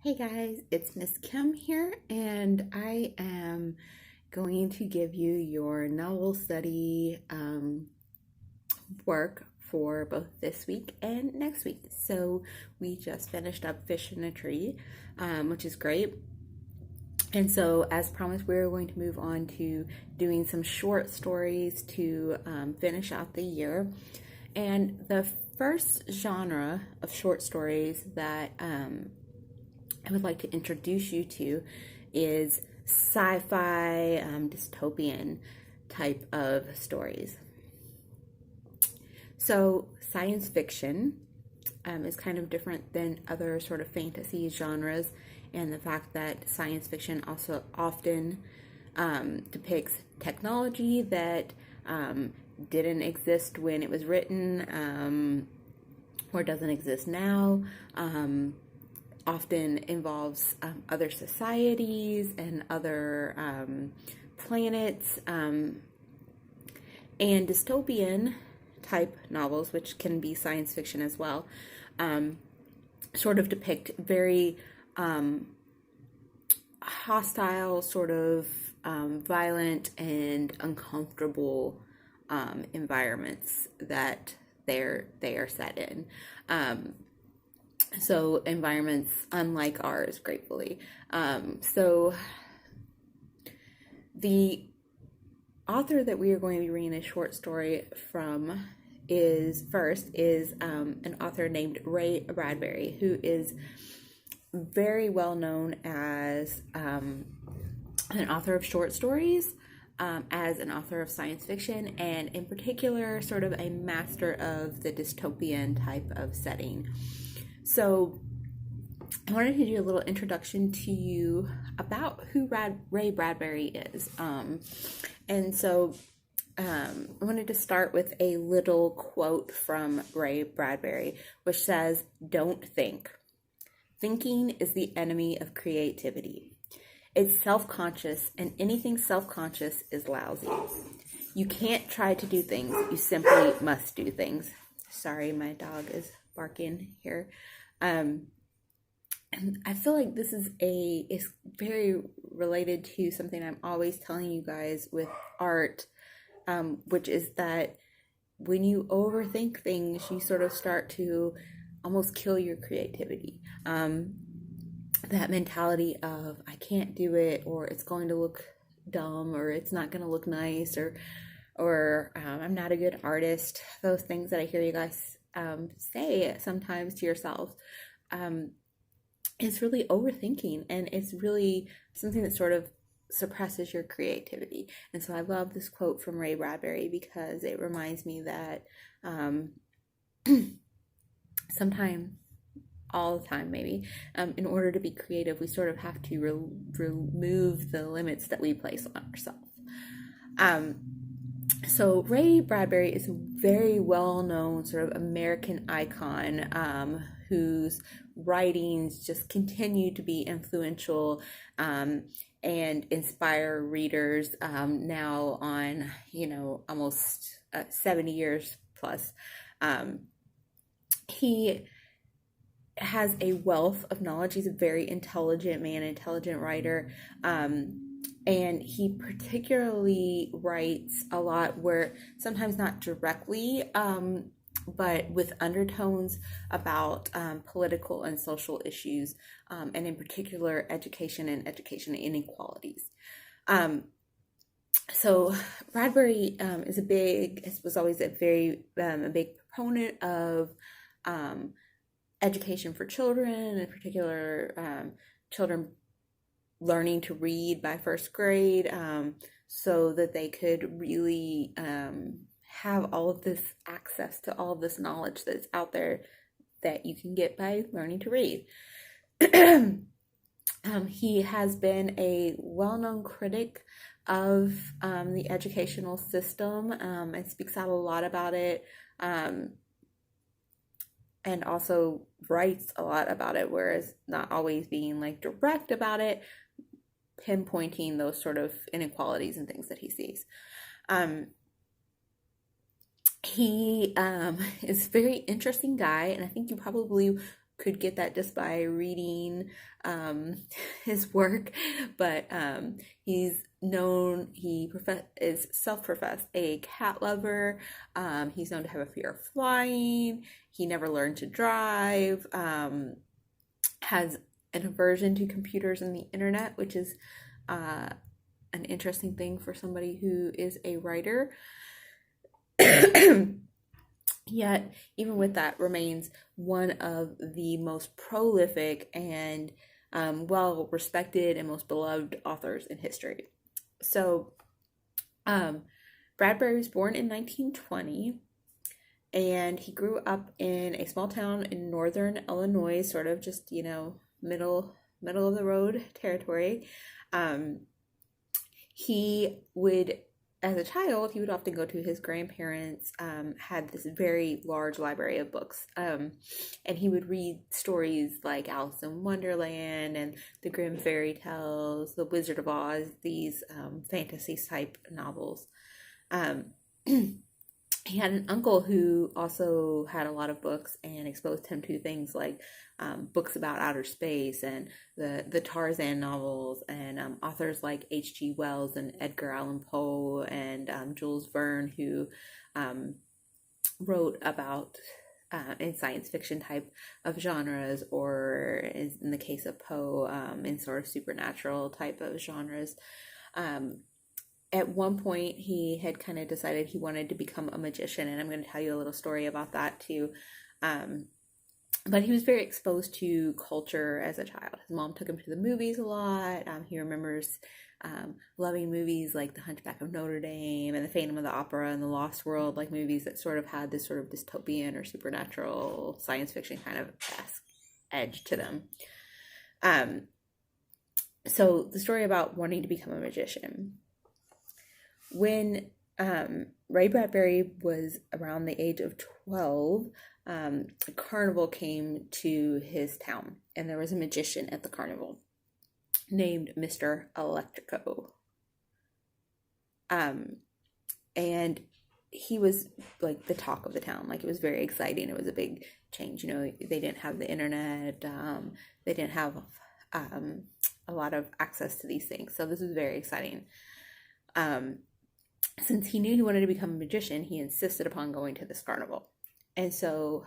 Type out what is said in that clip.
Hey guys, it's Miss Kim here, and I am going to give you your novel study work for both this week and next week. So we just finished up Fish in a Tree, which is great. And so, as promised, we're going to move on to doing some short stories to finish out the year. And the first genre of short stories that I would like to introduce you to is sci-fi, dystopian type of stories. So science fiction is kind of different than other sort of fantasy genres, and the fact that science fiction also often depicts technology that didn't exist when it was written, or doesn't exist now. Often involves other societies and other planets, and dystopian type novels, which can be science fiction as well, sort of depict very hostile, sort of violent and uncomfortable environments that they are set in. So environments unlike ours, gratefully. So the author that we are going to be reading a short story from is an author named Ray Bradbury, who is very well known as an author of short stories, as an author of science fiction, and in particular sort of a master of the dystopian type of setting. So I wanted to do a little introduction to you about who Ray Bradbury is. And so I wanted to start with a little quote from Ray Bradbury, which says, "Don't think. Thinking is the enemy of creativity. It's self-conscious, and anything self-conscious is lousy. You can't try to do things. You simply must do things." Sorry, my dog is barking here. And I feel like this is very related to something I'm always telling you guys with art, which is that when you overthink things, you sort of start to almost kill your creativity. That mentality of I can't do it, or it's going to look dumb, or it's not going to look nice, or I'm not a good artist. Those things that I hear you guys say sometimes to yourselves, it's really overthinking, and it's really something that sort of suppresses your creativity. And so I love this quote from Ray Bradbury because it reminds me that sometimes, all the time maybe, in order to be creative, we sort of have to remove the limits that we place on ourselves. So Ray Bradbury is a very well-known sort of American icon, whose writings just continue to be influential and inspire readers now on, almost 70 years plus. He has a wealth of knowledge. He's a very intelligent man, intelligent writer. And he particularly writes a lot where sometimes not directly, but with undertones about political and social issues, and in particular education and education inequalities. So Bradbury was always a big proponent of education for children, in particular children learning to read by first grade, so that they could really have all of this access to all of this knowledge that's out there that you can get by learning to read. He has been a well-known critic of the educational system, and speaks out a lot about it, and also writes a lot about it, whereas not always being like direct about it, pinpointing those sort of inequalities and things that he sees. He is a very interesting guy, and I think you probably could get that just by reading his work, but he's known, is self-professed a cat lover. He's known to have a fear of flying. He never learned to drive. Has an aversion to computers and the internet, which is an interesting thing for somebody who is a writer. Yet, even with that, remains one of the most prolific and well respected and most beloved authors in history. So, Bradbury was born in 1920, and he grew up in a small town in northern Illinois, sort of just, middle of the road territory. He would, as a child, he would often go to his grandparents, had this very large library of books, and he would read stories like Alice in Wonderland and the Grimm fairy tales, the Wizard of Oz, these fantasy type novels. He had an uncle who also had a lot of books and exposed him to things like books about outer space and the Tarzan novels, and authors like H.G. Wells and Edgar Allan Poe and Jules Verne, who wrote about in science fiction type of genres, or in the case of Poe, in sort of supernatural type of genres. At one point, he had kind of decided he wanted to become a magician, and I'm going to tell you a little story about that too. But he was very exposed to culture as a child. His mom took him to the movies a lot. He remembers loving movies like The Hunchback of Notre Dame and The Phantom of the Opera and The Lost World, like movies that sort of had this sort of dystopian or supernatural science fiction kind of edge to them. So the story about wanting to become a magician. When Ray Bradbury was around the age of 12, a carnival came to his town, and there was a magician at the carnival named Mr. Electrico. And he was like the talk of the town. Like, it was very exciting. It was a big change. They didn't have the internet. They didn't have a lot of access to these things. So this was very exciting. Since he knew he wanted to become a magician, he insisted upon going to this carnival. And so